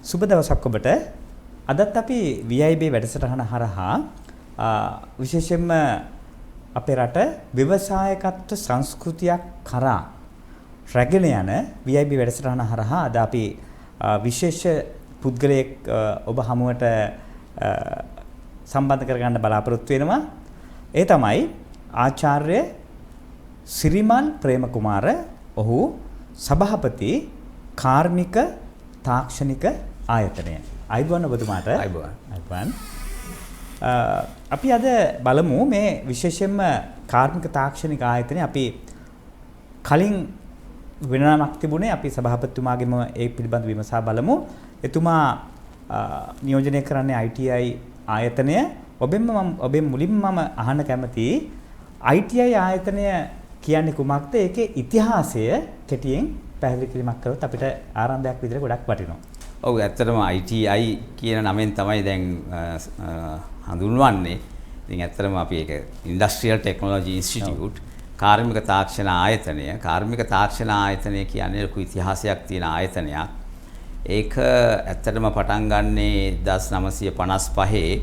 සුබ දවසක් ඔබට. අදත් අපි VIB වැඩසටහන හරහා විශේෂයෙන්ම අපේ රට ව්‍යවසායකත්ව සංස්කෘතියක් කරා රැගෙන යන VIB වැඩසටහන හරහා අද අපි විශේෂ පුද්ගලයෙක් ඔබ හමුවට සම්බන්ධ කරගන්න බලාපොරොත්තු වෙනවා. ඒ තමයි ආචාර්ය සිරිමල් ප්‍රේමකුමාර. ඔහු සභාපති කාර්මික තාක්ෂණික ආයතනය. අයිබෝන් ඔබතුමාට. අයිබෝන්. අපි අද බලමු මේ විශේෂයෙන්ම කාර්මික තාක්ෂණික ආයතනය අපි කලින් වෙනමක් තිබුණේ අපි සභාපතිතුමාගෙම ඒ පිළිබඳ විමසා බලමු. එතුමා නියෝජනය කරන්නේ ITI ආයතනය. ඔබෙන් මුලින්ම මම අහන්න කැමතියි ITI ආයතනය කියන්නේ කුමක්ද? ඒකේ ඉතිහාසය කෙටියෙන් පැහැදිලි කිරීමක් කරොත් අපිට ආරම්භයක් විදිහට ගොඩක් වටිනවා. ඔව් ඇත්තටම ITI කියන නමෙන් තමයි දැන් හඳුන්වන්නේ. ඉතින් ඇත්තටම අපි ඒක ඉන්ඩස්ට්‍රියල් ටෙක්නොලොජි ඉන්ස්ටිටියුට් කාර්මික තාක්ෂණ ආයතනය. කාර්මික තාක්ෂණ ආයතනය කියන්නේ ලොකු ඉතිහාසයක් තියෙන ආයතනයක්. ඒක ඇත්තටම පටන් ගන්නේ 1955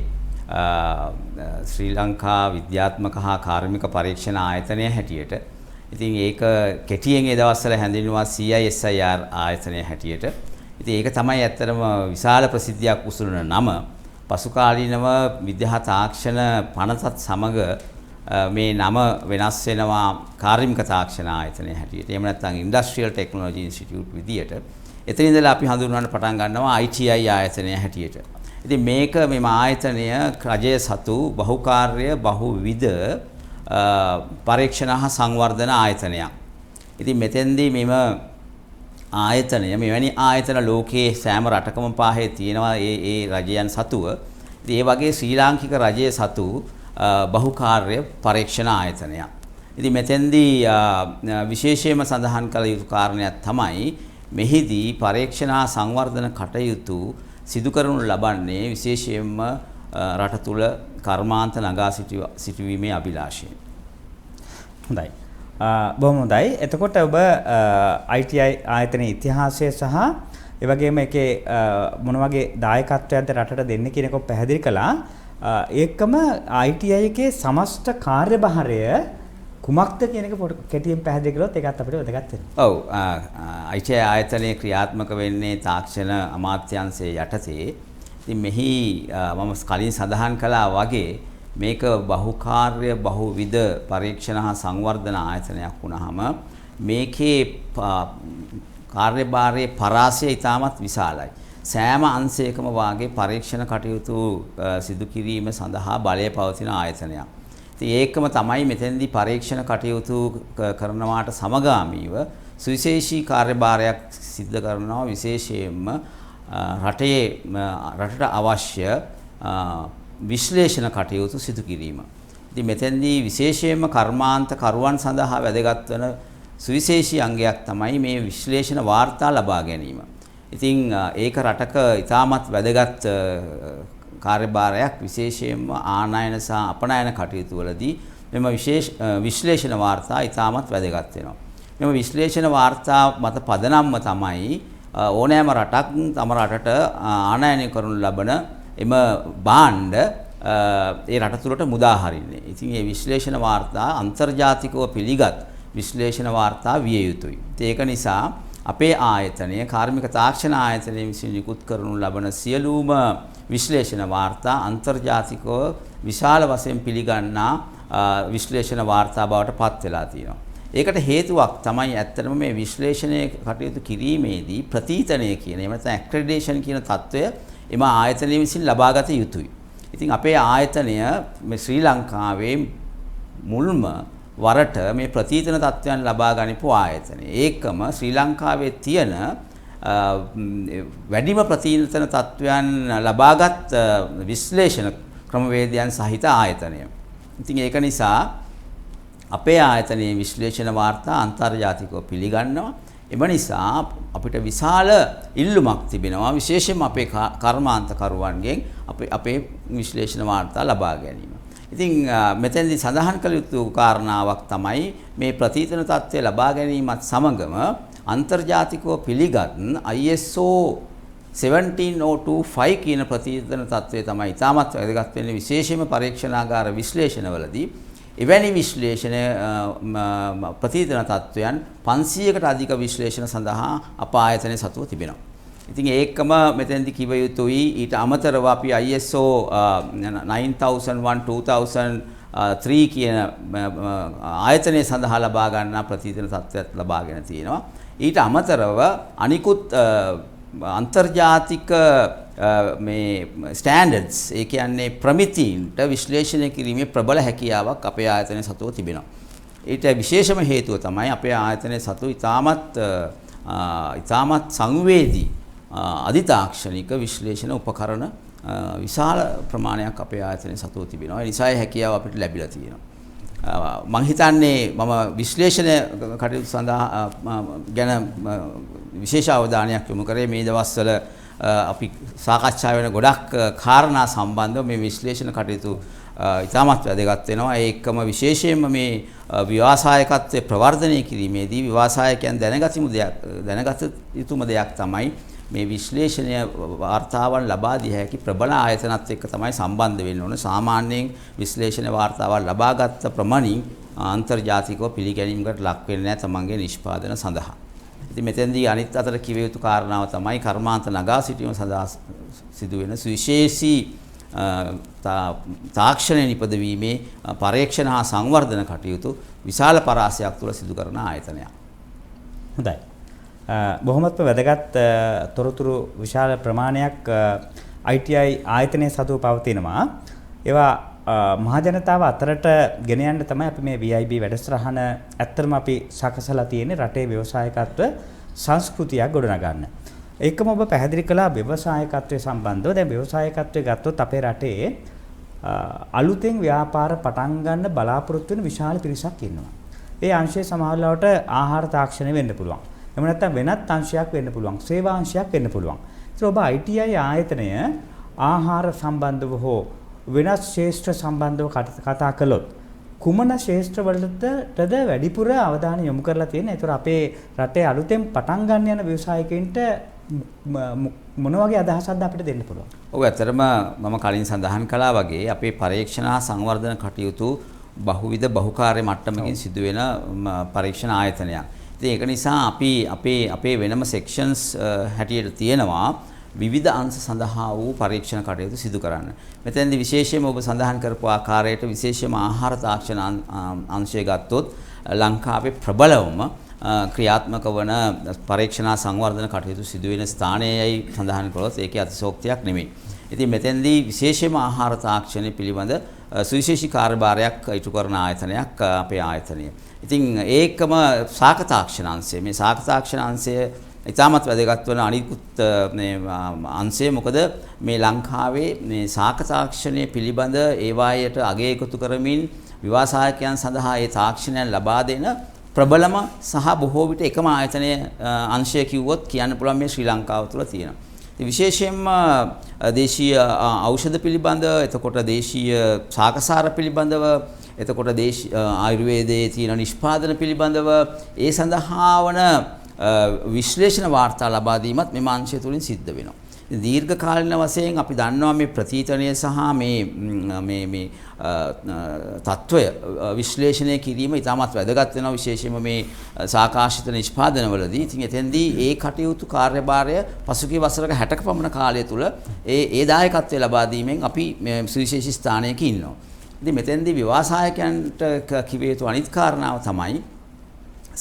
ශ්‍රී ලංකා විද්‍යාත්මක හා කාර්මික පරීක්ෂණ ආයතනය හැටියට. ඉතින් ඒක කෙටියෙන් ඒ දවස්වල හැඳින්වුවා CISIR ආයතනය හැටියට. ඉතින් ඒක තමයි ඇත්තටම විශාල ප්‍රසිද්ධියක් උසුලන නම. පසු කාලීනව විද්‍යා තාක්ෂණ පනතත් සමග මේ නම වෙනස් වෙනවා කාර්මික තාක්ෂණ ආයතනය හැටියට. එහෙම නැත්නම් ඉන්ඩස්ට්‍රියල් ටෙක්නොලොජි ඉන්ස්ටිටියුට් විදියට. එතන ඉඳලා අපි හඳුන්වන්න පටන් ගන්නවා ITI ආයතනය හැටියට. ඉතින් මේක මෙම ආයතනය රජය සතු බහුකාර්ය බහුවිධ පරීක්ෂණ හා සංවර්ධන ආයතනයක්. ඉතින් මෙතෙන්දී මෙම ආයතනය මෙවැනි ආයතන ලෝකයේ සෑම රටකම පාහේ තියෙනවා ඒ රජයන් සතුව. ඉතින් ඒ වගේ ශ්‍රී ලාංකික රජයේ සතු බහුකාර්ය පරීක්ෂණ ආයතනයක්. ඉතින් මෙතෙන්දී විශේෂයෙන්ම සඳහන් කළ යුතු කාරණයක් තමයි මෙහිදී පරීක්ෂණ හා සංවර්ධන කටයුතු සිදු කරනු ලබන්නේ විශේෂයෙන්ම රට තුල කර්මාන්ත නගා සිටුවීමේ අභිලාෂයෙන්. හොඳයි. බොහොම හොඳයි. එතකොට ඔබ ITI ආයතනයේ ඉතිහාසය සහ ඒ වගේම ඒකේ මොන වගේ දායකත්වයක්ද රටට දෙන්නේ කියන එක පැහැදිලි කළා. ඒකම ITI එකේ සමස්ත කාර්යභාරය කුමක්ද කියන එක පොඩි කෙටියෙන් පැහැදිලි කළොත් ඒකත් අපිට වැදගත් වෙනවා. ඔව්. ITI ආයතනයේ ක්‍රියාත්මක වෙන්නේ තාක්ෂණ අමාත්‍යාංශයේ යටතේ. ඉතින් මෙහි මම කලින් සඳහන් කළා වගේ මේක බහුකාර්ය බහුවිධ පරීක්ෂණ හා සංවර්ධන ආයතනයක් වුණාම මේකේ කාර්යභාරයේ පරාසය ඉතාමත් විශාලයි. සෑම අංශයකම වාගේ පරීක්ෂණ කටයුතු සිදු කිරීම සඳහා බලය පවතින ආයතනයක්. ඉතින් ඒකම තමයි මෙතෙන්දී පරීක්ෂණ කටයුතු කරනවාට සමගාමීව සුවිශේෂී කාර්යභාරයක් සිදු කරනවා විශේෂයෙන්ම රටට අවශ්‍ය විශ්ලේෂණ කටයුතු සිදු කිරීම. ඉතින් මෙතෙන්දී විශේෂයෙන්ම කර්මාන්ත කරුවන් සඳහා වැදගත් වන සුවිශේෂී අංගයක් තමයි මේ විශ්ලේෂණ වාර්තා ලබා ගැනීම. ඉතින් ඒක රටක ඉතාමත් වැදගත් කාර්යභාරයක් විශේෂයෙන්ම ආනයන සහ අපනයන කටයුතු වලදී මෙම විශ්ලේෂණ වාර්තා ඉතාමත් වැදගත් වෙනවා. මෙම විශ්ලේෂණ වාර්තා මත පදනම්ම තමයි ඕනෑම රටක් තම රටට ආනයනය කරනු ලබන එම භාණ්ඩ ඒ රට තුළට මුදා හරින්නේ. ඉතින් මේ විශ්ලේෂණ වාර්තා අන්තර්ජාතිකව පිළිගත් විශ්ලේෂණ වාර්තා විය යුතුයි. ඒක නිසා අපේ ආයතනය කාර්මික තාක්ෂණ ආයතනය විසින් නිකුත් කරනු ලබන සියලුම විශ්ලේෂණ වාර්තා අන්තර්ජාතිකව විශාල වශයෙන් පිළිගන්නා විශ්ලේෂණ වාර්තා බවට පත් වෙලා තියෙනවා. ඒකට හේතුවක් තමයි ඇත්තටම මේ විශ්ලේෂණය කටයුතු කිරීමේදී ප්‍රතිතනය කියන එහෙම නැත්නම් ඇක්‍රෙඩිටේෂන් කියන తত্ত্বය එම ආයතනය විසින් ලබාගත යුතුයි. ඉතින් අපේ ආයතනය මේ ශ්‍රී ලංකාවේ මුල්ම වරට මේ ප්‍රතිතන තත්ත්වයන් ලබා ගනිපු ආයතනය. ඒකම ශ්‍රී ලංකාවේ තියෙන වැඩිම ප්‍රතිතන තත්ත්වයන් ලබාගත් විශ්ලේෂණ ක්‍රමවේදයන් සහිත ආයතනය. ඉතින් ඒක නිසා අපේ ආයතනයේ විශ්ලේෂණ වාර්තා අන්තර්ජාතිකව පිළිගන්නවා. එම නිසා අපිට විශාල ඉල්ලුමක් තිබෙනවා විශේෂයෙන්ම අපේ කර්මාන්තකරුවන්ගෙන් අපේ විශ්ලේෂණ වාර්තා ලබා ගැනීම. ඉතින් මෙතෙන්දී සඳහන් කළ යුතු කාරණාවක් තමයි මේ ප්‍රතිතන තත්ත්වය ලබා ගැනීමත් සමගම අන්තර්ජාතිකව පිළිගත් ISO 17025 කියන ප්‍රතිචාර තත්ත්වය තමයි ඉතාමත් වැදගත් වෙන්නේ විශේෂයෙන්ම පරීක්ෂණාගාර විශ්ලේෂණවලදී එවැනි විශ්ලේෂණ ප්‍රතිචාර තත්ත්වයන් 500කට අධික විශ්ලේෂණ සඳහා අප ආයතනයේ සතුව තිබෙනවා. ඉතින් ඒකම මෙතෙන්දි කිව යුතුයි ඊට අමතරව අපි ISO 9001 2003 කියන ආයතනයේ සඳහා ලබා ගන්නා ප්‍රතිචාර තත්ත්වයක් ලබාගෙන තියෙනවා. ඊට අමතරව අනිකුත් අන්තර්ජාතික මේ ස්ටෑන්ඩඩ්ස් ඒ කියන්නේ ප්‍රමිතීන්ට විශ්ලේෂණය කිරීමේ ප්‍රබල හැකියාවක් අපේ ආයතනයේ සතුව තිබෙනවා. ඊට විශේෂම හේතුව තමයි අපේ ආයතනයේ සතු ඉතාමත් සංවේදී අධිතාක්ෂණික විශ්ලේෂණ උපකරණ විශාල ප්‍රමාණයක් අපේ ආයතනයේ සතුව තිබෙනවා. ඒ නිසා හැකියාව අපිට ලැබිලා තියෙනවා. මම හිතන්නේ මම විශ්ලේෂණ කටයුතු සඳහා ගැන විශේෂ අවධානයක් යොමු කරේ මේ දවස්වල අපි සාකච්ඡා වෙන ගොඩක් කාරණා සම්බන්ධව මේ විශ්ලේෂණ කටයුතු ඉතාමත් වැදගත් වෙනවා. ඒ එක්කම විශේෂයෙන්ම මේ ව්‍යවසායකත්වයේ ප්‍රවර්ධනය කිරීමේදී ව්‍යවසායකයන් දැනගත යුතුම දෙයක් තමයි මේ විශ්ලේෂණය වාර්තාවන් ලබා දිය හැකි ප්‍රබල ආයතනත් එක්ක තමයි සම්බන්ධ වෙන්න ඕන. සාමාන්‍යයෙන් විශ්ලේෂණ වාර්තාවන් ලබාගත් ප්‍රමාණින් අන්තර්ජාතිකව පිළිගැනීමකට ලක් වෙන්නේ නැහැ තමන්ගේ නිෂ්පාදන සඳහා. ඉතින් මෙතෙන්දී අනිත් අතට කිව යුතු කාරණාව තමයි කර්මාන්ත නගා සිටීම සඳහා සිදුවෙන සුවිශේෂී තාක්ෂණය නිපදවීමේ පරීක්ෂණ හා සංවර්ධන කටයුතු විශාල පරාසයක් තුළ සිදු කරන ආයතනයක්. හොඳයි. බොහොමත්ම වැදගත් තොරතුරු විශාල ප්‍රමාණයක් ITI ආයතනයේ සතුව පවතිනවා. ඒවා මහජනතාව අතරට ගෙන යන්න තමයි අපි මේ VIB වැඩසටහන ඇත්තටම අපි සකසලා තියෙන්නේ රටේ ව්‍යවසායකත්ව සංස්කෘතියක් ගොඩනගන්න. ඒකම ඔබ පැහැදිලි කළා ව්‍යවසායකත්වයේ සම්බන්ධව. දැන් ව්‍යවසායකත්වයේ ගත්තොත් අපේ රටේ අලුතෙන් ව්‍යාපාර පටන් ගන්න බලාපොරොත්තු වෙන විශාල පිරිසක් ඉන්නවා. ඒ අංශයේ සමහරවිට ආහාර තාක්ෂණය වෙන්න පුළුවන්. එහෙම නැත්නම් වෙනත් අංශයක් වෙන්න පුළුවන්. සේවා අංශයක් වෙන්න පුළුවන්. ඒත් ඔබ ITI ආයතනය ආහාර සම්බන්ධව හෝ වෙනත් ශාස්ත්‍ර සම්බන්ධව කතා කළොත් කුමන ශාස්ත්‍ර වලටද වැඩිපුර අවධානය යොමු කරලා තියෙන්නේ? ඒතර අපේ රටේ අලුතෙන් පටන් ගන්න යන ව්‍යවසායකයින්ට මොන වගේ අදහසක්ද අපිට දෙන්න පුළුවන්? ඔව් ඇත්තටම මම කලින් සඳහන් කළා වගේ අපේ පරීක්ෂණ හා සංවර්ධන කටයුතු බහුවිධ බහුකාර්ය මට්ටමකින් සිදුවෙන පරීක්ෂණ ආයතනයක්. ඉතින් ඒක නිසා අපි අපේ වෙනම සෙක්ෂන්ස් හැටියට තියෙනවා විවිධ අංශ සඳහා වූ පරීක්ෂණ කටයුතු සිදු කරන්න. මෙතෙන්දී විශේෂයෙන්ම ඔබ සඳහන් කරපු ආකාරයට විශේෂයෙන්ම ආහාර තාක්ෂණ අංශය ගත්තොත් ලංකාවේ ප්‍රබලවම ක්‍රියාත්මක වන පරීක්ෂණ සංවර්ධන කටයුතු සිදුවෙන ස්ථානයයි සඳහන් කළොත් ඒකේ අතිශෝක්තියක් නෙමෙයි. ඉතින් මෙතෙන්දී විශේෂයෙන්ම ආහාර තාක්ෂණය පිළිබඳ සුවිශේෂී කාර්යභාරයක් ඉටු කරන ආයතනයක් අපේ ආයතනය. ඉතින් ඒකම ශාක තාක්ෂණ අංශය. මේ ශාක තාක්ෂණ අංශය ඉතාමත් වැදගත් වන අනිකුත් අංශය. මොකද මේ ලංකාවේ මේ ශාක තාක්ෂණය පිළිබඳ ඒවායට අගය එකතු කරමින් ව්‍යවසායකයන් සඳහා ඒ තාක්ෂණයන් ලබා දෙන ප්‍රබලම සහ බොහෝ විට එකම ආයතනයේ අංශය කිව්වොත් කියන්න පුළුවන් මේ ශ්‍රී ලංකාව තුළ තියෙනවා. ඉතින් විශේෂයෙන්ම දේශීය ඖෂධ පිළිබඳ, එතකොට දේශීය ශාකසාර පිළිබඳව, එතකොට ආයුර්වේදයේ තියෙන නිෂ්පාදන පිළිබඳව ඒ සඳහා වන විශ්ලේෂණ වාර්තා ලබා දීමත් මෙම අංශය තුලින් සිද්ධ වෙනවා. දීර්ඝ කාලින වශයෙන් අපි දන්නවා මේ ප්‍රතිචාරණය සහ මේ තත්ත්වය විශ්ලේෂණය කිරීම ඉතාමත් වැදගත් වෙනවා විශේෂයෙන්ම මේ සාකාශිත නිෂ්පාදනවලදී. ඉතින් එතෙන්දී ඒ කටයුතු කාර්යභාරය පසුගිය වසරක 60ක පමණ කාලය තුල ඒ දායකත්වය ලබා දීමෙන් අපි සුවිශේෂී ස්ථානයක ඉන්නවා. ඉතින් මෙතෙන්දී ව්‍යවසායකයන්ට කිව යුතු අනිත් කාරණාව තමයි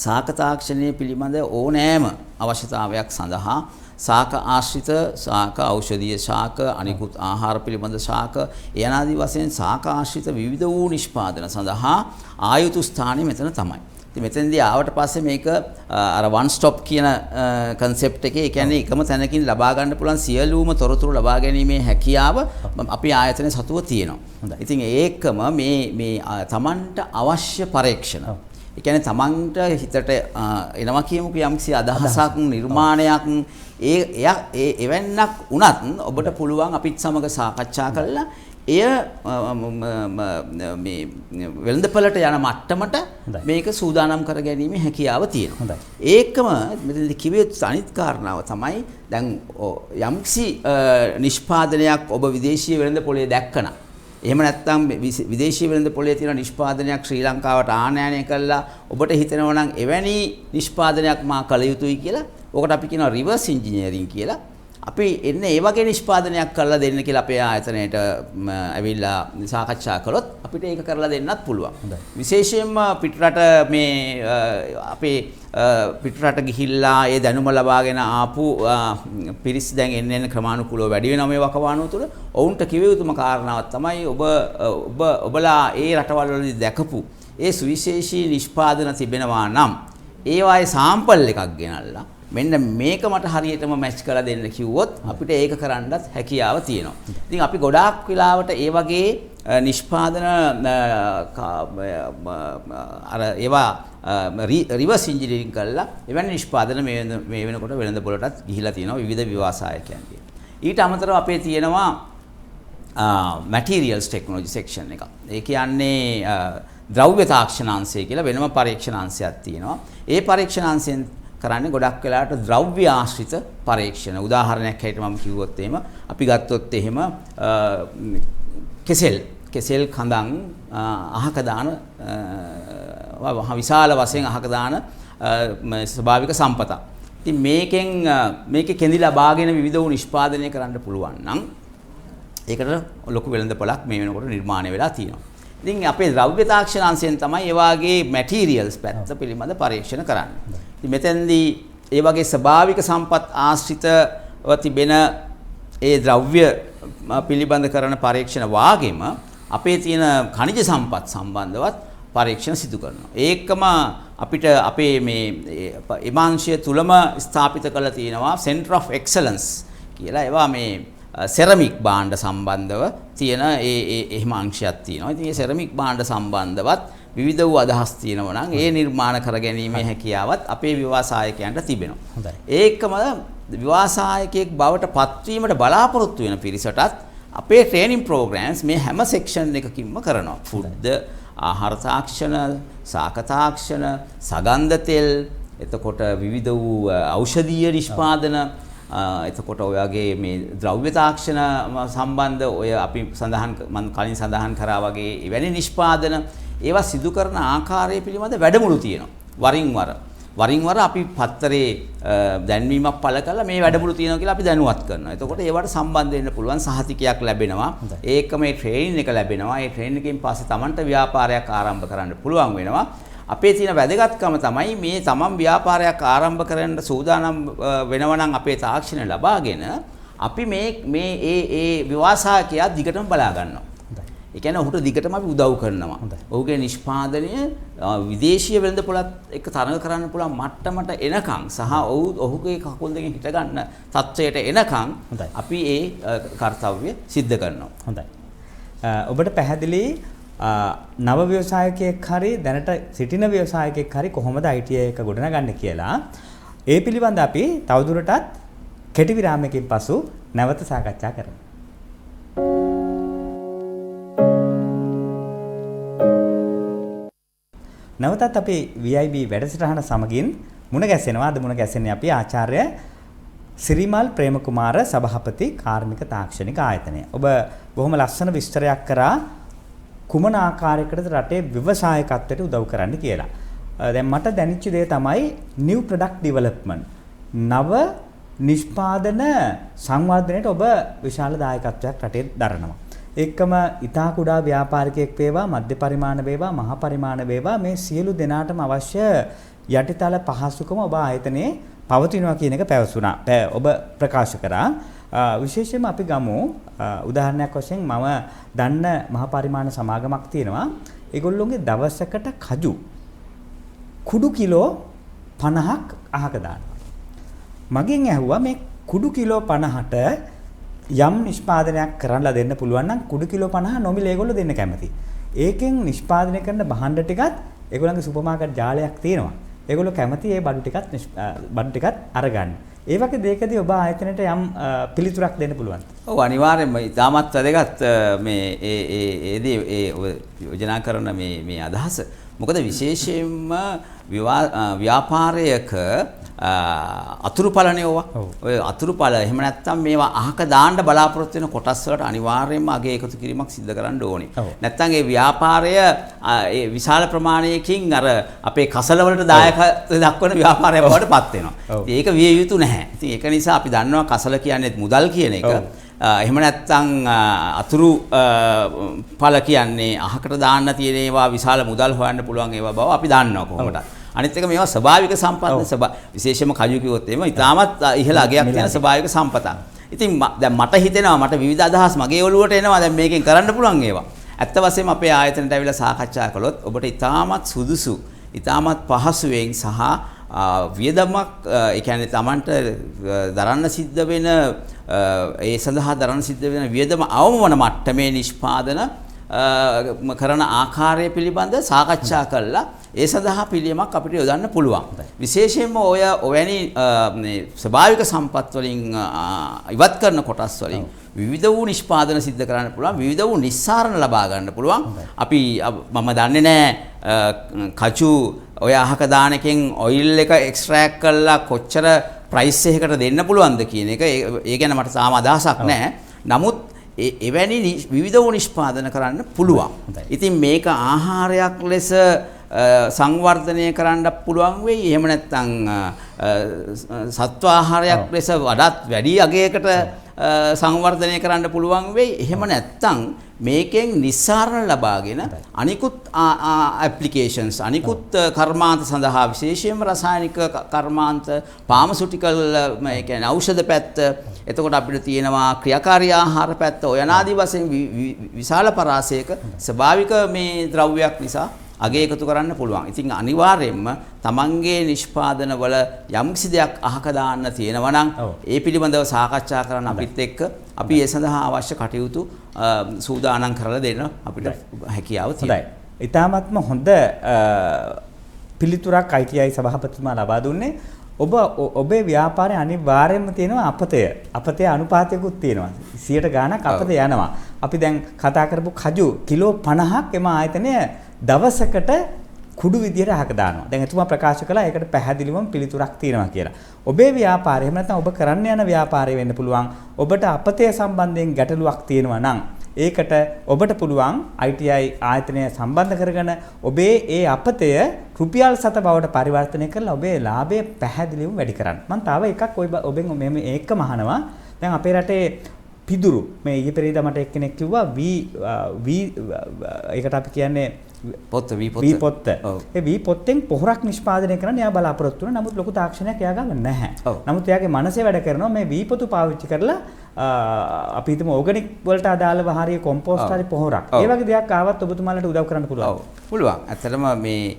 ශාක තාක්ෂණය පිළිබඳ ඕනෑම අවශ්‍යතාවයක් සඳහා ශාක ආශ්‍රිත ශාක, ඖෂධීය ශාක, අනිකුත් ආහාර පිළිබඳ ශාක යනාදී වශයෙන් ශාක ආශ්‍රිත විවිධ වූ නිෂ්පාදන සඳහා ආයුතු ස්ථානය මෙතන තමයි. ඉතින් මෙතෙන්දී ආවට පස්සේ මේක අර one stop කියන concept එකේ, ඒ කියන්නේ එකම තැනකින් ලබා ගන්න පුළුවන් සියලුම තොරතුරු ලබා ගැනීමේ හැකියාව අපි ආයතනයේ සතුව තියෙනවා. ඉතින් ඒකම මේ තමන්ට අවශ්‍ය පරීක්ෂණ, ඒ කියන්නේ තමන්ට හිතට එනවා කියමුකෝ යම්කිසි අදහසක් නිර්මාණයක් එවන්නක් වුණත් ඔබට පුළුවන් අපිත් සමග සාකච්ඡා කරලා එය මේ වෙළඳපළට යන මට්ටමට මේක සූදානම් කර ගැනීමේ හැකියාව තියෙනවා. ඒකම මෙතනදී කිව යුතු අනිත් කාරණාව තමයි දැන් යම්කිසි නිෂ්පාදනයක් ඔබ විදේශීය වෙළඳ පොලේ දැක්කන. එහෙම නැත්නම් විදේශීය වෙළඳ පොලේ තියෙන නිෂ්පාදනයක් ශ්‍රී ලංකාවට ආනයනය කළා ඔබට හිතෙනවා නම් එවැනි නිෂ්පාදනයක් මා කළ යුතුයි කියලා. ඔකට අපි කියනවා රිවර්ස් ඉන්ජිනියරින් කියලා. අපි එන්නේ ඒ වගේ නිෂ්පාදනයක් කරලා දෙන්න කියලා අපේ ආයතනයට ඇවිල්ලා සාකච්ඡා කළොත් අපිට ඒක කරලා දෙන්නත් පුළුවන්. විශේෂයෙන්ම පිටරට මේ අපේ පිටරට ගිහිල්ලා ඒ දැනුම ලබාගෙන ආපු පිරිස් දැන් එන්න ක්‍රමානුකූලව වැඩි වෙනවා මේ වකවානුව තුළ. ඔවුන්ට කිව යුතුම කාරණාවක් තමයි ඔබලා ඒ රටවල් වලදී දැකපු ඒ සුවිශේෂී නිෂ්පාදන තිබෙනවා නම් ඒවායේ සාම්පල් එකක් ගෙනල්ලා මෙන්න මේක මට හරියටම මැච් කරලා දෙන්න කිව්වොත් අපිට ඒක කරන්නත් හැකියාව තියෙනවා. ඉතින් අපි ගොඩාක් වෙලාවට ඒ වගේ නිෂ්පාදන අර ඒවා රිවර්ස් ඉන්ජිනියරින් කරලා එවැනි නිෂ්පාදන මේ වෙනකොට වෙළඳ පොළටත් ගිහිලා තියෙනවා විවිධ ව්‍යවසායකයන්ගේ. ඊට අමතරව අපේ තියෙනවා materials technology section එක. ඒ කියන්නේ ද්‍රව්‍ය තාක්ෂණාංශය කියලා වෙනම පරීක්ෂණාංශයක් තියෙනවා. ඒ පරීක්ෂණාංශයෙන් කරන්නේ ගොඩක් වෙලාවට ද්‍රව්‍ය ආශ්‍රිත පරීක්ෂණ. උදාහරණයක් හැටියට මම කිව්වොත් එහෙම අපි ගත්තොත් එහෙම කෙසෙල් කඳන් අහක දාන විශාල වශයෙන් අහක දාන ස්වභාවික සම්පතක්. ඉතින් මේකේ කෙඳිලා බාගෙන විවිධ වූ නිෂ්පාදනය කරන්න පුළුවන් නම් ඒකට ලොකු වෙළඳපොළක් මේ වෙනකොට නිර්මාණය වෙලා තියෙනවා. ඉතින් අපේ ද්‍රව්‍ය තාක්ෂණාංශයෙන් තමයි ඒ වාගේ මැටීරියල්ස් පැත්ත පිළිබඳ පරීක්ෂණ කරන්නේ. ඉතින් මෙතෙන්දී ඒ වගේ ස්වභාවික සම්පත් ආශ්‍රිතව තිබෙන ඒ ද්‍රව්‍ය පිළිබඳ කරන පරීක්ෂණ වාගේම අපේ තියෙන ඛනිජ සම්පත් සම්බන්ධවත් පරීක්ෂණ සිදු කරනවා. ඒකම අපිට අපේ මේ ඉමාංශය තුලම ස්ථාපිත කරලා තියෙනවා Center of Excellence කියලා. ඒවා මේ සෙරමික් භාණ්ඩ සම්බන්ධව තියෙන එහෙම අංශයක් තියෙනවා. ඉතින් මේ සෙරමික් භාණ්ඩ සම්බන්ධවත් විවිධ වූ අදහස් තියෙනවා නම් ඒ නිර්මාණ කරගැනීමේ හැකියාවත් අපේ ව්‍යවසායකයන්ට තිබෙනවා. හොඳයි. ඒකම ව්‍යවසායකයෙක් බවට පත්වීමට බලාපොරොත්තු වෙන පිරිසටත් අපේ ට්‍රේනින් ප්‍රෝග්‍රෑම්ස් මේ හැම සෙක්ෂන් එකකින්ම කරනවා. ෆුඩ්, ආහාර තාක්ෂණ, ශාක තාක්ෂණ, සගන්ධ තෙල්, එතකොට විවිධ වූ ඖෂධීය නිෂ්පාදන, එතකොට ඔයගේ මේ ද්‍රව්‍ය තාක්ෂණ සම්බන්ධ ඔය අපි මම කලින් සඳහන් කරා වගේ එවැනි නිෂ්පාදන ඒවා සිදු කරන ආකාරය පිළිබඳ වැඩමුළු තියෙනවා. වරින් වර අපි පත්තරේ දැන්වීමක් පළ කරලා මේ වැඩමුළු තියෙනවා කියලා අපි දැනුවත් කරනවා. එතකොට ඒවට සම්බන්ධ වෙන්න පුළුවන් සහතිකයක් ලැබෙනවා. ඒකම මේ ට්‍රේනින් එක ලැබෙනවා. ඒ ට්‍රේනින් එකෙන් පස්සේ Tamanට ව්‍යාපාරයක් ආරම්භ කරන්න පුළුවන් වෙනවා. අපේ තියෙන වැදගත්කම තමයි මේ තමන් ව්‍යාපාරයක් ආරම්භ කරන්න සූදානම් වෙනවා නම් අපේ තාක්ෂණය ලබාගෙන අපි මේ ඒ ව්‍යවසායකයා දිගටම බලා ගන්නවා. ඒ කියන්නේ ඔහුට දිගටම අපි උදව් කරනවා. ඔහුගේ නිෂ්පාදනය විදේශීය වෙළඳපොළත් එක්ක තරඟ කරන්න පුළුවන් මට්ටමට එනකන් සහ ඔහුගේ කකුල් දෙකෙන් හිට ගන්න තත්ත්වයට එනකන් අපි ඒ කාර්යය සිද්ධ කරනවා. හොඳයි. ඔබට පැහැදිලි නව ව්‍යවසායකයෙක් හරි දැනට සිටින ව්‍යවසායකයෙක් හරි කොහොමද ITI එක ගොඩනගන්නේ කියලා ඒ පිළිබඳ අපි තවදුරටත් කෙටි විරාමයකින් පසු නැවත සාකච්ඡා කරමු. නැවතත් අපි VIB වැඩසටහන සමගින් මුණ ගැසෙනවා. අද මුණ ගැසෙන්නේ අපි ආචාර්ය සිරිමල් ප්‍රේමකුමාර සභාපති කාර්මික තාක්ෂණික ආයතනය. ඔබ බොහොම ලස්සන විස්තරයක් කරා කුමන ආකාරයකටද රටේ ව්‍යවසායකත්වයට උදව් කරන්න කියලා. දැන් මට දැනෙච්ච දේ තමයි new product development. නව නිෂ්පාදන සංවර්ධනයට ඔබ විශාල දායකත්වයක් රටේ දරනවා. එක්කම ඉතා කුඩා ව්‍යාපාරිකයෙක් වේවා, මධ්‍ය පරිමාණ වේවා, මහ පරිමාණ වේවා මේ සියලු දෙනාටම අවශ්‍ය යටිතල පහසුකම ඔබ ආයතනයේ පවතිනවා කියන එක පැවසුණා. ඔබ ප්‍රකාශ කරා. විශේෂයෙන්ම අපි ගමු උදාහරණයක් වශයෙන් මම දන්න මහ පරිමාණ සමාගමක් තියෙනවා. ඒගොල්ලෝගේ දවසකට කජු කුඩු කිලෝ 50ක් අහක දානවා. මගෙන් ඇහුවා මේ කුඩු කිලෝ 50ට යම් නිෂ්පාදනයක් කරන්නලා දෙන්න පුළුවන් නම් කුඩු කිලෝ 50 නොමිලේ ඒගොල්ලෝ දෙන්න කැමති. ඒකෙන් නිෂ්පාදනය කරන භාණ්ඩ ටිකත් ඒගොල්ලන්ගේ සුපර් මාකට් ජාලයක් තියෙනවා. ඒගොල්ලෝ කැමති ඒ බඩු ටිකත් අරගන්න. ඒ වගේ දෙයකදී ඔබ ආයතනයට යම් පිළිතුරක් දෙන්න පුළුවන්. ඔව් අනිවාර්යයෙන්ම ඉතාමත් වැදගත් මේ ඒ යෝජනා කරන මේ අදහස. මොකද විශේෂයෙන්ම ව්‍යාපාරයක අතුරුඵලනේ ඕවා. ඔය අතුරුඵල එහෙම නැත්නම් මේවා අහක දාන්න බලාපොරොත්තු වෙන කොටස් වලට අනිවාර්යයෙන්ම අගේ එකතු කිරීමක් සිදු කරන්න ඕනේ. නැත්නම් ඒ ව්‍යාපාරය ඒ විශාල ප්‍රමාණයකින් අර අපේ කසල වලට දායකත්වය දක්වන ව්‍යාපාරයක් බවට පත් වෙනවා. ඒක විය යුතු නැහැ. ඉතින් ඒක නිසා අපි දන්නවා කසල කියන්නේ මුදල් කියන එක. එහෙම නැත්නම් අතුරු ඵල කියන්නේ අහකට දාන්න තියෙන ඒවා විශාල මුදල් හොයන්න පුළුවන් ඒවා බව අපි දන්නවා කොහොමද. අනිත් එක මේවා ස්වභාවික සම්පත් විශේෂයෙන්ම කජු කිව්වොත් එහෙම ඉතාමත් ඉහළ අගයක් තියෙන ස්වභාවික සම්පතක්. ඉතින් දැන් මට හිතෙනවා මට විවිධ අදහස් මගේ ඔළුවට එනවා දැන් මේකෙන් කරන්න පුළුවන් ඒවා. ඇත්ත වශයෙන්ම අපේ ආයතනයට ඇවිල්ලා සාකච්ඡා කළොත් ඔබට ඉතාමත් සුදුසු ඉතාමත් පහසුවෙන් සහ වියදමක් ඒ කියන්නේ Tamanට දරන්න සිද්ධ වෙන ඒ සඳහා දරන්න සිද්ධ වෙන වියදම අවම වන මට්ටමේ නිෂ්පාදන කරන ආකාරය පිළිබඳ සාකච්ඡා කළා. ඒ සඳහා පිළියමක් අපිට යොදන්න පුළුවන්. විශේෂයෙන්ම ඔයවැනි ස්වභාවික සම්පත් වලින් ඉවත් කරන කොටස් වලින් විවිධ වූ නිෂ්පාදන සිද්ධ කරන්න පුළුවන්. විවිධ වූ නිස්සාරණ ලබා ගන්න පුළුවන්. අපි මම දන්නේ නැහැ කචු ඔය අහක දාන එකෙන් ඔයිල් එක එක්ස්ට්‍රැක්ට් කරලා කොච්චර ප්‍රයිස් එකකට දෙන්න පුළුවන්ද කියන එක ඒ ගැන මට තාම අදහසක් නැහැ. නමුත් එවැනි විවිධ වූ නිෂ්පාදන කරන්න පුළුවන්. ඉතින් මේක ආහාරයක් ලෙස සංවර්ධනය කරන්න පුළුවන් වෙයි. එහෙම නැත්නම් සත්ව ආහාරයක් ලෙස වඩාත් වැඩි අගයකට සංවර්ධනය කරන්න පුළුවන් වෙයි. එහෙම නැත්නම් මේකෙන් නිස්සාරණ ලබාගෙන අනිකුත් ඇප්ලිකේෂන්ස් අනිකුත් කර්මාන්ත සඳහා විශේෂයෙන්ම රසායනික කර්මාන්ත ෆාමසිටිකල් ඒ කියන්නේ ඖෂධ පැත්ත එතකොට අපිට තියෙනවා ක්‍රියාකාරී ආහාර පැත්ත ඔය අනාදි වශයෙන් විශාල පරාසයක ස්වභාවික මේ ද්‍රව්‍යයක් නිසා අගේ එකතු කරන්න පුළුවන්. ඉතින් අනිවාර්යයෙන්ම තමන්ගේ නිෂ්පාදන වල යම්කිසි දෙයක් අහක දාන්න තියෙනවා නම් ඒ පිළිබඳව සාකච්ඡා කරන්න අපිත් එක්ක අපි ඒ සඳහා අවශ්‍ය කටයුතු සූදානම් කරලා දෙන්න අපිට හැකියාව තියෙනවා. හොඳයි. ඊටාත්ම හොඳ පිළිතුරක් ITI සභාපතිතුමා ලබා දුන්නේ. ඔබේ ව්‍යාපාරයේ අනිවාර්යයෙන්ම තියෙනවා අපතය. අපතේ අනුපාතයකුත් තියෙනවා. 100ට ගාණක් අපතේ යනවා. අපි දැන් කතා කරපු කජු කිලෝ 50ක් එම ආයතනය දවසකට කුඩු විදියට අහක දානවා. දැන් එතුමා ප්‍රකාශ කළා ඒකට පැහැදිලිවම පිළිතුරක් තියෙනවා කියලා. ඔබේ ව්‍යාපාරය එහෙම නැත්නම් ඔබ කරන්න යන ව්‍යාපාරය වෙන්න පුළුවන්. ඔබට අපතේ සම්බන්ධයෙන් ගැටලුවක් තියෙනවා නම් ඒකට ඔබට පුළුවන් ITI ආයතනය සම්බන්ධ කරගෙන ඔබේ ඒ අපතය රුපියල් 7 බවට පරිවර්තනය කරලා ඔබේ ලාභය පැහැදිලිවම වැඩි කරන්න. මම තව එකක් ඔබෙන් මේ ඒකම අහනවා. දැන් අපේ රටේ පිදුරු මේ ඊයේ පෙරේදා මට එක්කෙනෙක් කිව්වා ඒකට අපි කියන්නේ වී පොත්ත. ඒ වී පොත්තෙන් පොහොරක් නිෂ්පාදනය කරන්න එයා බලාපොරොත්තු වෙනවා. නමුත් ලොකු තාක්ෂණයක් එයා ගාව නැහැ. නමුත් එයාගේ මනසේ වැඩ කරනවා මේ වී පොතු පාවිච්චි කරලා අපි හිතමු ඕගනික් වලට අදාළව හරිය කොම්පෝස්ට් හරි පොහොරක්. ඒ වගේ දෙයක් ආවත් ඔබතුමාලට උදව් කරන්න පුළුවන්. පුළුවන්. ඇත්තටම මේ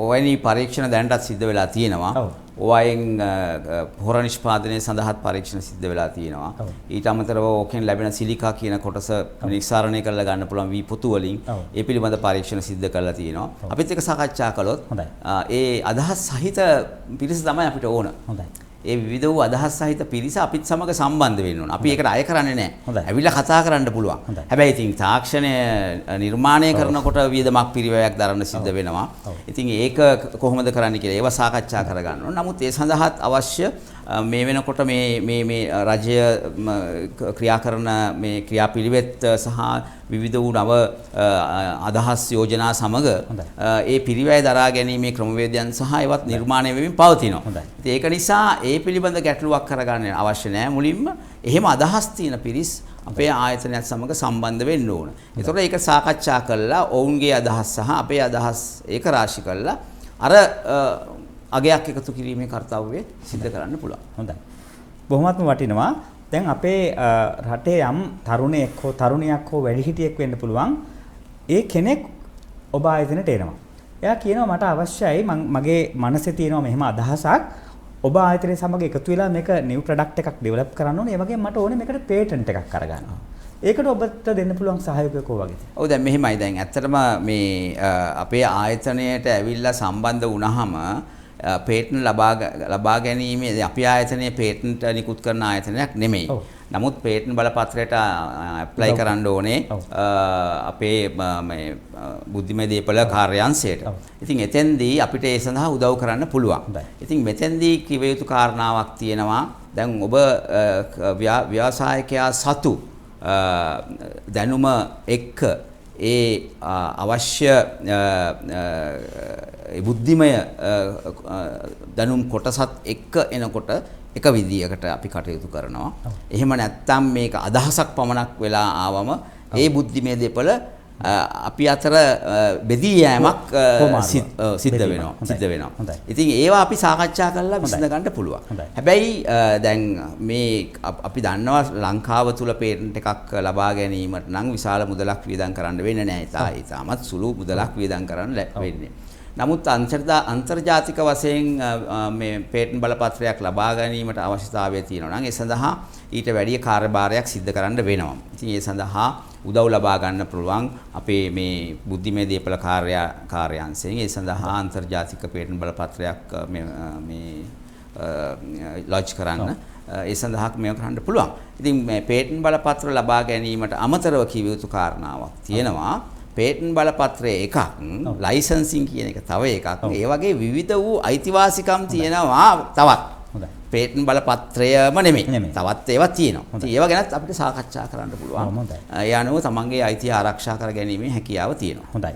ඔවැනි පරීක්ෂණ දැනටත් සිද්ධ වෙලා තියෙනවා. ඔයයන් පොහොර නිෂ්පාදනය සඳහාත් පරීක්ෂණ සිද්ධ වෙලා තියෙනවා. ඊට අමතරව ඕකෙන් ලැබෙන සිලිකා කියන කොටස නිස්සාරණය කරලා ගන්න පුළුවන් වී පොතු වලින් ඒ පිළිබඳ පරීක්ෂණ සිද්ධ කරලා තියෙනවා. අපිත් එක්ක සාකච්ඡා කළොත් ඒ අදහස් සහිත පිරිස තමයි අපිට ඕන. හොඳයි. ඒ විවිධ වූ අදහස් සහිත පිරිස අපිත් සමග සම්බන්ධ වෙන්න ඕන. අපි ඒකට අය කරන්නේ නැහැ. ඇවිල්ලා කතා කරන්න පුළුවන්. හැබැයි ඉතින් තාක්ෂණය නිර්මාණය කරනකොට වියදමක් පිරිවැයක් දරන්න සිද්ධ වෙනවා. ඉතින් ඒක කොහොමද කරන්න කියලා ඒව සාකච්ඡා කරගන්න ඕන. නමුත් ඒ සඳහාත් අවශ්‍ය මේ වෙනකොට මේ රජය ක්‍රියා කරන මේ ක්‍රියාපිළිවෙත් සහ විවිධ වූ නව අදහස් යෝජනා සමග ඒ පිරිවැය දරා ගැනීමේ ක්‍රමවේදයන් සහ ඒවත් නිර්මාණය වෙමින් පවතිනවා. ඒක නිසා ඒ පිළිබඳ ගැටලුවක් කරගන්න අවශ්‍ය නැහැ. මුලින්ම එහෙම අදහස් තියෙන පිරිස් අපේ ආයතනයත් සමග සම්බන්ධ වෙන්න ඕන. ඒතකොට ඒක සාකච්ඡා කළා ඔවුන්ගේ අදහස් සහ අපේ අදහස් ඒක රාශි කළා අර අගයක් එකතු කිරීමේ කාර්යය සිදු කරන්න පුළුවන්. හොඳයි. බොහොමත්ම වටිනවා. දැන් අපේ රටේ යම් තරුණයෙක් හෝ තරුණියක් හෝ වැඩිහිටියෙක් වෙන්න පුළුවන්. ඒ කෙනෙක් ඔබ ආයතනයට එනවා. එයා කියනවා මට අවශ්‍යයි මගේ මනසේ තියෙනවා මෙහෙම අදහසක්. ඔබ ආයතනයේ සමග එකතු වෙලා මේක නිව් ප්‍රොඩක්ට් එකක් ඩෙවලොප් කරන්න ඕනේ. ඒ වගේම මට ඕනේ මේකට පේටන්ට් එකක් අරගන්න. ඒකට ඔබට දෙන්න පුළුවන් සහයෝගයක් කො වගේද? ඔව් දැන් මෙහෙමයි දැන් ඇත්තටම මේ අපේ ආයතනයට ඇවිල්ලා සම්බන්ධ වුණාම පේටන්ට් ලබා ගැනීමේ අපි ආයතනයේ පේටන්ට් නිකුත් කරන ආයතනයක් නෙමෙයි. නමුත් පේටන්ට් බලපත්‍රයට ඇප්ලයි කරන්න ඕනේ අපේ මේ බුද්ධිමය දේපල කාර්යාංශයට. ඉතින් එතෙන්දී අපිට ඒ සඳහා උදව් කරන්න පුළුවන්. ඉතින් මෙතෙන්දී කිව යුතු කාරණාවක් තියෙනවා. දැන් ඔබ ව්‍යවසායකයා සතු දැනුම එක්ක ඒ අවශ්‍ය බුද්ධිමය දැනුම් කොටසත් එක්ක එනකොට එක විදියකට අපි කටයුතු කරනවා. එහෙම නැත්නම් මේක අදහසක් පමණක් වෙලා ආවම ඒ බුද්ධිමය දෙපළ අපි අතර බෙදී යෑමක් සිද්ධ වෙනවා. ඉතින් ඒවා අපි සාකච්ඡා කරලා විසඳ ගන්න පුළුවන්. හැබැයි දැන් මේ අපි දන්නවා ලංකාව තුල පේටන්ට් එකක් ලබා ගැනීමට නම් විශාල මුදලක් වියදම් කරන්න වෙන්නේ නැහැ. ඉතාමත් සුළු මුදලක් වියදම් කරන්න වෙන්නේ. නමුත් අන්තර්ජාතික වශයෙන් මේ පේටන්ට් බලපත්‍රයක් ලබා ගැනීමට අවශ්‍යතාවය තියෙනවා නම් ඒ සඳහා ඊට වැඩි කාර්යභාරයක් සිදු කරන්න වෙනවා. ඉතින් ඒ සඳහා උදව් ලබා ගන්න පුළුවන් අපේ මේ බුද්ධිමය දේපල කාර්යාංශයෙන් ඒ සඳහා අන්තර්ජාතික පේටන්ට් බලපත්‍රයක් මේ ලොන්ච් කරන්න ඒ සඳහා මේක කරන්න පුළුවන්. ඉතින් මේ පේටන්ට් බලපත්‍ර ලබා ගැනීමට අමතරව කිව යුතු කාරණාවක් තියෙනවා. පේටන්ට් බලපත්‍රය එකක්, ලයිසන්සින් කියන එක තව එකක්. ඒ වගේ විවිධ වූ අයිතිවාසිකම් තියෙනවා තවත්. පේටන්ට් බලපත්‍රයම නෙමෙයි. තවත් ඒවා තියෙනවා. ඉතින් ඒවා ගැනත් අපිට සාකච්ඡා කරන්න පුළුවන්. ඒ අනුව තමන්ගේ අයිතිය ආරක්ෂා කරගැනීමේ හැකියාව තියෙනවා. හොඳයි.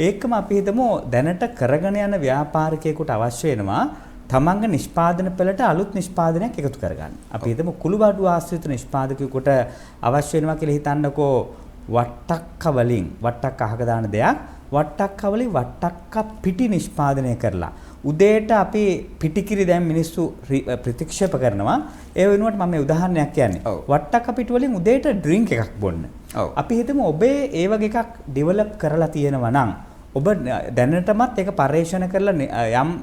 ඒකම අපි හිතමු දැනට කරගෙන යන ව්‍යාපාරිකයෙකුට අවශ්‍ය වෙනවා තමන්ගේ නිෂ්පාදන පෙළට අලුත් නිෂ්පාදනයක් එකතු කරගන්න. අපි හිතමු කුළුබඩු ආශ්‍රිත නිෂ්පාදකයෙකුට අවශ්‍ය වෙනවා කියලා හිතන්නකෝ වට්ටක්ක වලින් වට්ටක්ක අහක දාන දෙයක් වට්ටක්ක වලින් වට්ටක්ක පිටි නිෂ්පාදනය කරලා උදේට අපි පිටිකිරි දැන් මිනිස්සු ප්‍රතික්ෂේප කරනවා ඒ වෙනුවට මම මේ උදාහරණයක් කියන්නේ වට්ටක්ක පිටි වලින් උදේට ඩ්‍රින්ක් එකක් බොන්න. අපි හිතමු ඔබේ ඒ වගේ එකක් ඩෙවලොප් කරලා තියෙනවා නම් ඔබ දැනටමත් ඒක පරිශන කරලා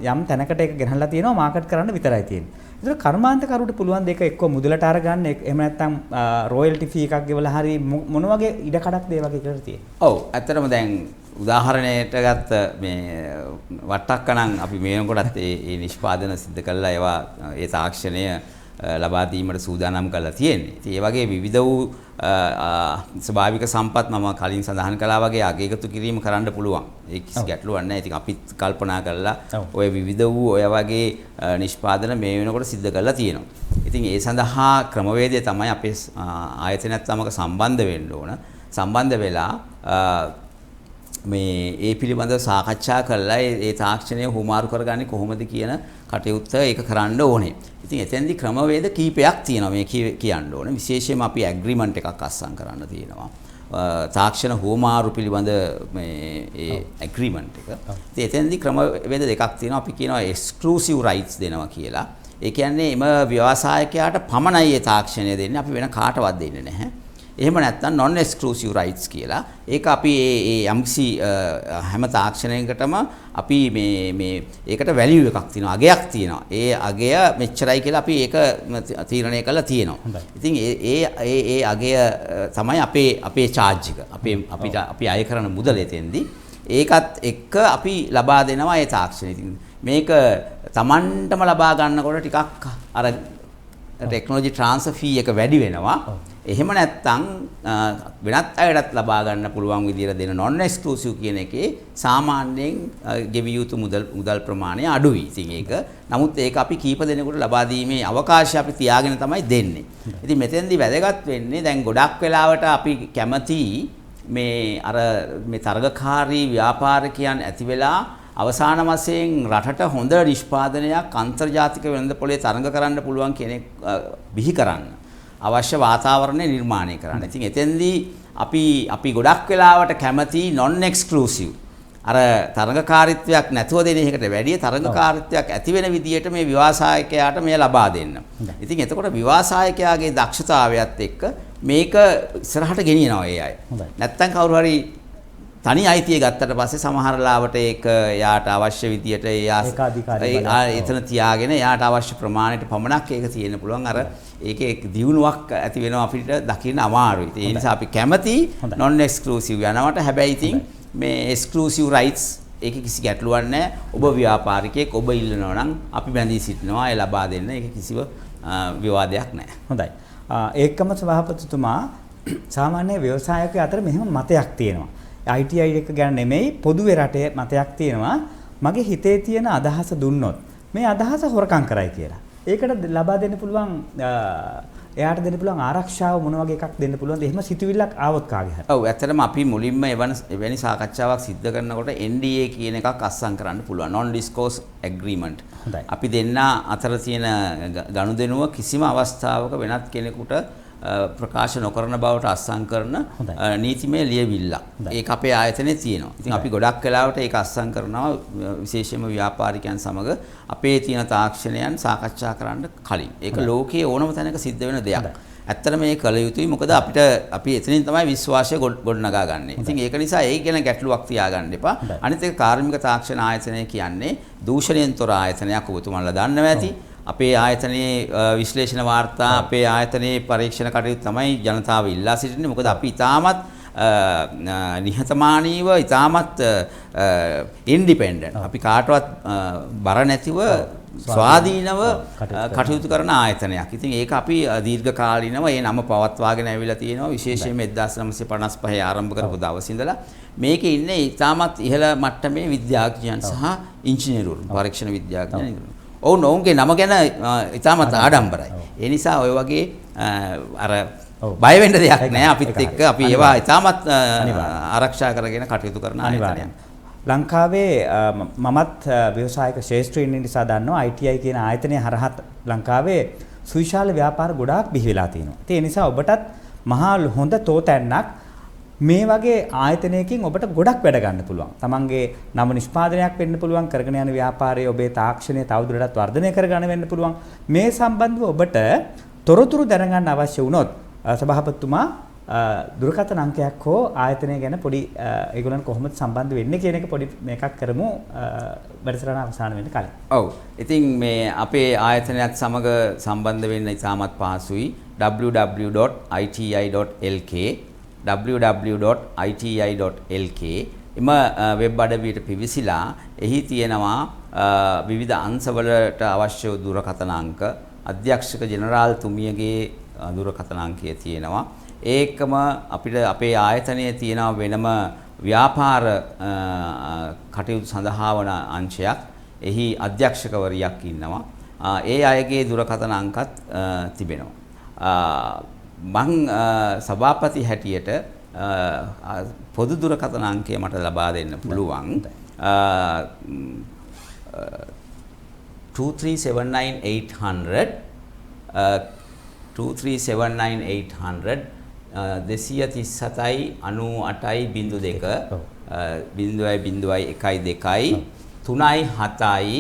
යම් තැනකට ඒක ගෙනහලා තියෙනවා මාකට් කරන්න විතරයි තියෙන්නේ. ඒතර කර්මාන්තකරුට පුළුවන් දෙක එක්ක මුදලට අරගන්න එහෙම නැත්නම් රොයල්ටි ෆී එකක් ගෙවලා හරි මොන වගේ ඉඩ කඩක්ද ඒ වගේ කරලා තියෙන්නේ. ඔව් ඇත්තටම දැන් උදාහරණයට ගත්ත මේ වට්ටක්ක නම් අපි මේනකොටත් ඒ නිෂ්පාදන සිද්ධ කළා ඒවා ඒ තාක්ෂණය ලබා දීමට සූදානම් කරලා තියෙන්නේ. ඉතින් ඒ වගේ විවිධ වූ ස්වභාවික සම්පත් මම කලින් සඳහන් කළා වගේ අගයකට කිරීම කරන්න පුළුවන්. ඒ කිසි ගැටලුවක් නැහැ. ඉතින් අපිත් කල්පනා කරලා ඔය විවිධ වූ ඔය වගේ නිෂ්පාදන මේ වෙනකොට සිද්ධ කරලා තියෙනවා. ඉතින් ඒ සඳහා ක්‍රමවේදය තමයි අපේ ආයතනයත් සමග සම්බන්ධ වෙන්න ඕන. සම්බන්ධ වෙලා මේ ඒ පිළිබඳව සාකච්ඡා කරලා ඒ තාක්ෂණය හුමාරු කරගන්නේ කොහොමද කියන කටයුත්ත ඒක කරන්න ඕනේ. ඉතින් එතෙන්දී ක්‍රමවේද කීපයක් තියෙනවා මේ කියන්න ඕනේ. විශේෂයෙන්ම අපි ඇග්‍රීමන්ට් එකක් අත්සන් කරන්න තියෙනවා. තාක්ෂණ හුමාරු පිළිබඳ මේ ඒ ඇග්‍රීමන්ට් එක. ඉතින් එතෙන්දී ක්‍රමවේද දෙකක් තියෙනවා. අපි කියනවා එක්ස්ක්ලූසිව් රයිට්ස් දෙනවා කියලා. ඒ කියන්නේ එම ව්‍යවසායකයාට පමණයි ඒ තාක්ෂණය දෙන්නේ. අපි වෙන කාටවත් දෙන්නේ නැහැ. එහෙම නැත්නම් non exclusive rights කියලා. ඒක අපි ඒ යම්කිසි හැම තාක්ෂණයකටම අපි මේ ඒකට value එකක් තියෙනවා, අගයක් තියෙනවා. ඒ අගය මෙච්චරයි කියලා අපි ඒක තීරණය කරලා තියෙනවා. ඉතින් ඒ අගය තමයි අපේ charge එක. අපි අය කරන මුදල එතෙන්දී ඒකත් එක්ක අපි ලබා දෙනවා ඒ තාක්ෂණය. ඉතින් මේක Tamanටම ලබා ගන්නකොට ටිකක් අර ටෙක්නොලොජි ට්‍රාන්ස්ෆර් ෆී එක වැඩි වෙනවා. එහෙම නැත්නම් වෙනත් අයටත් ලබා ගන්න පුළුවන් විදියට දෙන non exclusive කියන එකේ සාමාන්‍යයෙන් ගෙවිය යුතු මුදල් ප්‍රමාණය අඩුයි. ඉතින් ඒක නමුත් ඒක අපි කීප දෙනෙකුට ලබා දීමේ අවකාශය අපි තියාගෙන තමයි දෙන්නේ. ඉතින් මෙතෙන්දී වැදගත් වෙන්නේ දැන් ගොඩක් වෙලාවට අපි කැමති මේ තරගකාරී ව්‍යාපාරිකයන් ඇති වෙලා අවසාන වශයෙන් රටට හොඳ නිෂ්පාදනයක් අන්තර්ජාතික වෙළඳපොලේ තරඟ කරන්න පුළුවන් කෙනෙක් බිහි කරන්න. අවශ්‍ය වාතාවරණය නිර්මාණය කරන්න. ඉතින් එතෙන්දී අපි ගොඩක් වෙලාවට කැමති non exclusive අර තරඟකාරීත්වයක් නැතුව දෙන එකකට වැඩිය තරඟකාරීත්වයක් ඇති වෙන විදියට මේ ව්‍යවසායකයාට මේ ලබා දෙන්න. ඉතින් එතකොට ව්‍යවසායකයාගේ දක්ෂතාවයත් එක්ක මේක ඉස්සරහට ගෙනියනවා ඒ අය. නැත්තම් කවුරු හරි තනි අයිතිය ගත්තට පස්සේ සමහර ලාවට ඒක යාට අවශ්‍ය විදියට එතන තියාගෙන යාට අවශ්‍ය ප්‍රමාණයට පමණක් ඒක තියෙන්න පුළුවන්. අර ඒකේ දියුණුවක් ඇති වෙනවා අපිට දකින්න අමාරුයි. ඒ නිසා අපි කැමති non exclusive යනවට. හැබැයි ඉතින් මේ exclusive rights ඒකේ කිසි ගැටලුවක් නැහැ. ඔබ ව්‍යාපාරිකයෙක් ඔබ ඉල්ලනවා නම් අපි බැඳී සිටිනවා ඒ ලබා දෙන්න. ඒක කිසිව විවාදයක් නැහැ. හොඳයි. ඒකම සභාපතිතුමා සාමාන්‍ය ව්‍යවසායකයෝ අතර මෙහෙම මතයක් තියෙනවා. ITI එක ගැන නෙමෙයි පොදුවේ රටේ මතයක් තියෙනවා. මගේ හිතේ තියෙන අදහස දුන්නොත් මේ අදහස හොරකම් කරයි කියලා. ඒකට ලබා දෙන්න පුළුවන් එයාට දෙන්න පුළුවන් ආරක්ෂාව මොන වගේ එකක් දෙන්න පුළුවන්ද? එහෙම සිතුවිල්ලක් ආවොත් කාගේ හරි. ඔව් ඇත්තටම අපි මුලින්ම එවැනි සාකච්ඡාවක් සිද්ධ කරනකොට NDA කියන එකක් අත්සන් කරන්න පුළුවන්. non disclosure agreement. අපි දෙන්න අතර තියෙන ගනුදෙනුව කිසිම අවස්ථාවක වෙනත් කෙනෙකුට ප්‍රකාශ නොකරන බවට අත්සන් කරන නීතිමය ලියවිල්ලක්. ඒක අපේ ආයතනයේ තියෙනවා. ඉතින් අපි ගොඩක් වෙලාවට ඒක අත්සන් කරනවා විශේෂයෙන්ම ව්‍යාපාරිකයන් සමග අපේ තියෙන තාක්ෂණයන් සාකච්ඡා කරන්න කලින්. ඒක ලෝකයේ ඕනම තැනක සිද්ධ වෙන දෙයක්. ඇත්තටම මේ කළ යුතුයි. මොකද අපි එතනින් තමයි විශ්වාසය ගොඩනගා ගන්නෙ. ඉතින් ඒක නිසා ඒ ගැන ගැටලුවක් තියාගන්න එපා. අනිත් එක කාර්මික තාක්ෂණ ආයතනය කියන්නේ දූෂණයෙන් තොර ආයතනයක් ඔබතුමාලා දන්නවා ඇති. අපේ ආයතනයේ විශ්ලේෂණ වාර්තා අපේ ආයතනයේ පරීක්ෂණ කටයුතු තමයි ජනතාව ඉල්ලා සිටින්නේ. මොකද අපි ඉතාමත් නිහතමානීව ඉතාමත් ඉන්ඩිපෙන්ඩන්ට් අපි කාටවත් බර නැතිව ස්වාධීනව කටයුතු කරන ආයතනයක්. ඉතින් ඒක අපි දීර්ඝ කාලිනව ඒ නම පවත්වාගෙන ඇවිල්ලා තියෙනවා. විශේෂයෙන්ම 1955 ආරම්භ කරපු දවසේ ඉඳලා මේකේ ඉන්නේ ඉතාමත් ඉහළ මට්ටමේ විද්‍යාඥයන් සහ ඉංජිනේරුවරු පරීක්ෂණ විද්‍යාඥයන්. ඔවුන්ගේ නම ගැන ඉතාමත් ආඩම්බරයි. ඒ නිසා ඔය වගේ අර බය වෙන්න දෙයක් නැහැ. අපිත් එක්ක අපි ඒවා ඉතාමත් ආරක්ෂා කරගෙන කටයුතු කරන ආයතනයක්. ලංකාවේ මමත් ව්‍යවසායික ශාස්ත්‍රීය නිසා දන්නවා ITI කියන ආයතනය හරහා ලංකාවේ සුවිශාල ව්‍යාපාර ගොඩාක් බිහි වෙලා තියෙනවා. ඒ නිසා ඔබටත් මහා හොඳ තෝතැන්නක් මේ වගේ ආයතනයකින් ඔබට ගොඩක් වැඩ ගන්න පුළුවන්. තමන්ගේ නව නිෂ්පාදනයක් වෙන්න පුළුවන්. කරගෙන යන ව්‍යාපාරයේ ඔබේ තාක්ෂණය තවදුරටත් වර්ධනය කරගන්න වෙන්න පුළුවන්. මේ සම්බන්ධව ඔබට තොරතුරු දැනගන්න අවශ්‍ය වුණොත් සභාපතිතුමා දුරකථන අංකයක් හෝ ආයතනය ගැන පොඩි ඒගොල්ලන් කොහොමද සම්බන්ධ වෙන්නේ කියන එක පොඩි මේකක් කරමු වැඩසටහන අවසන් වෙන්න කලින්. ඔව්. ඉතින් මේ අපේ ආයතනයත් සමග සම්බන්ධ වෙන්න ඉතාමත් පහසුයි. www.iti.lk www.iti.lk එම වෙබ් අඩවියට පිවිසිලා එහි තියෙනවා විවිධ අංශවලට අවශ්‍ය දුරකථන අංක අධ්‍යක්ෂක ජෙනරාල්තුමියගේ දුරකථන අංකය තියෙනවා. ඒකම අපිට අපේ ආයතනයේ තියෙන වෙනම ව්‍යාපාර කටයුතු සඳහා වන අංශයක්. එහි අධ්‍යක්ෂකවරියක් ඉන්නවා. ඒ අයගේ දුරකථන අංකත් තිබෙනවා. මං සභාපති හැටියට පොදු දුරකථන අංකය මට ලබා දෙන්න පුළුවන් 2379800 2379800 237යි 98යි 02 0.01 3යි 7යි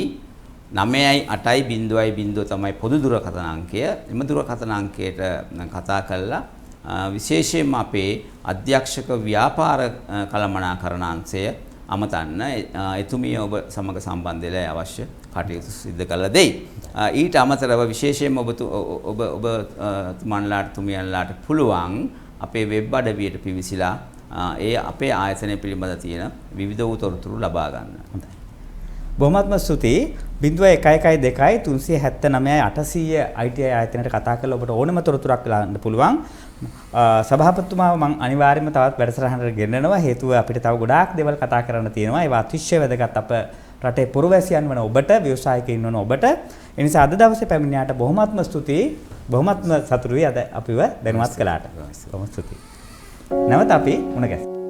9යි 8යි 0.0 තමයි පොදු දුරකථන අංකය. එම දුරකථන අංකයට කතා කළා විශේෂයෙන්ම අපේ අධ්‍යක්ෂක ව්‍යාපාර කළමනාකරණ අංශය අමතන්න එතුමිය ඔබ සමග සම්බන්ධ වෙලා අවශ්‍ය කටයුතු සිදු කළ දෙයි. ඊට අමතරව විශේෂයෙන්ම ඔබ තුමන්ලාට තුමියන්ලාට පුළුවන් අපේ වෙබ් අඩවියට පිවිසිලා ඒ අපේ ආයතනය පිළිබඳ තියෙන විවිධ වූ තොරතුරු ලබා ගන්න. හොඳයි. බොහොමත්ම ස්තුතියි. 0112 379 800 ITI ආයතනයට කතා කරලා ඔබට ඕනම තොරතුරක් ගන්න පුළුවන්. සභාපතිතුමාව මම අනිවාර්යයෙන්ම තවත් වැඩසටහනකට ගෙන්නනවා. හේතුව අපිට තව ගොඩාක් දේවල් කතා කරන්න තියෙනවා. ඒවා අතිශය වැදගත් අප රටේ පුරවැසියන් වන ඔබට, ව්‍යවසායිකයින් වන ඔබට. ඒ නිසා අද දවසේ පැමිණියාට බොහොමත්ම ස්තුතියි. බොහොමත්ම සතුටුයි අද අපිව දැනුවත් කළාට. බොහොම ස්තුතියි. නැවත අපි මුණ ගැසෙමු.